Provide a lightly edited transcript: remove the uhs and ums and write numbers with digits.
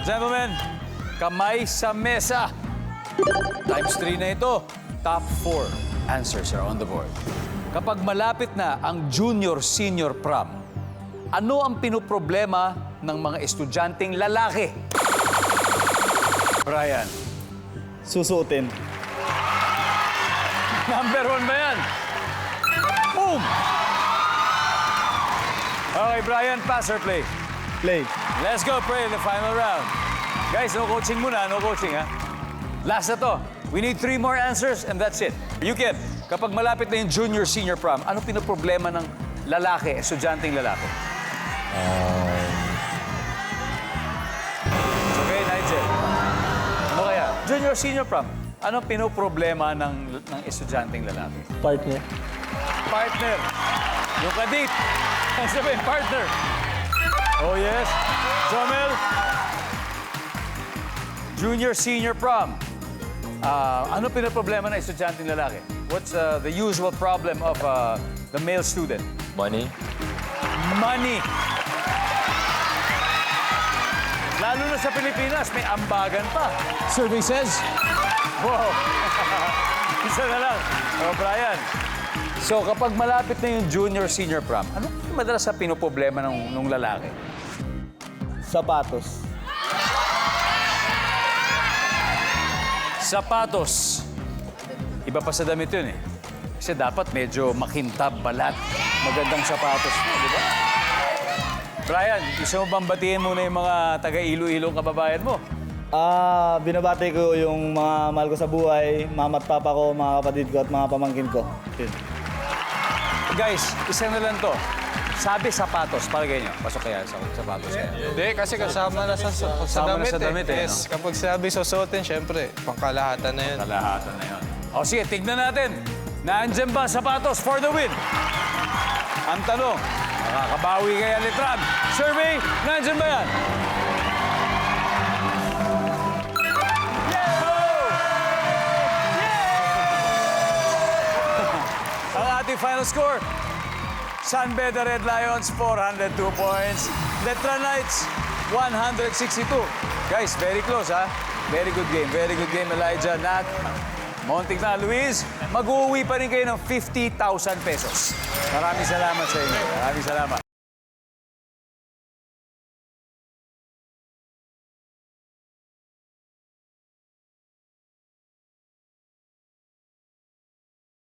Gentlemen, kamay sa mesa. Times 3 na ito. Top 4 answers are on the board. Kapag malapit na ang junior-senior prom, ano ang pinoproblema ng mga estudyanteng lalaki? Brian. Susuotin. Number 1 ba yan? Boom! Okay, Brian, pass or play? Play. Let's go, pray in the final round. Guys, no coaching muna, no coaching, ha? Last na to. We need 3 more answers and that's it. You can. Kapag malapit na yung junior-senior prom, ano pinoproblema ng lalaki, estudyanteng lalaki? Okay, Nigel. Ano kaya? Junior-senior prom, ano pinoproblema ng estudyanteng lalaki? Partner. Partner. Yung kadit. Ang sabihin, partner. Oh, yes. Jomel. Junior-senior prom. Ano pinaproblema ng estudyanteng lalaki? What's the usual problem of the male student? Money. Money. Lalo na sa Pilipinas, may ambagan pa. Survey says... Wow. Isa na lang. Oh, Brian. So, kapag malapit na yung junior-senior prom, ano madalas sa pinoproblema ng lalaki? Sapatos. Sapatos. Iba pa sa damit yun eh. Kasi dapat medyo makintab, balat, magandang sapatos mo, di ba? Brian, gusto mo bang batiin muna yung mga taga-Iloilo kababayan mo? Binabati ko yung mga mahal ko sa buhay, mama at papa ko, mga kapatid ko at mga pamangkin ko. Yun. Guys, isa na lang to. Sabi sapatos, palagay nyo. Pasok kaya sa sapatos kaya. Hindi, kasi kasama na sa Kasama na damit, sa damit eh, Yes, no? kapag sabi susuotin, syempre, pangkalahatan na yun. Kalahatan na yun. O sige, tignan natin. Naandyan ba sapatos for the win? Ang tanong, makakabawi kaya Letran? Survey, naandyan ba yan? Ang ating final score, San Beda Red Lions, 402 points. Letra Knights, 162. Guys, very close, ha? Very good game, Elijah, Nat. Montik na, Luis, mag-uwi pa rin kayo ng 50,000 pesos. Maraming salamat sa inyo. Maraming salamat.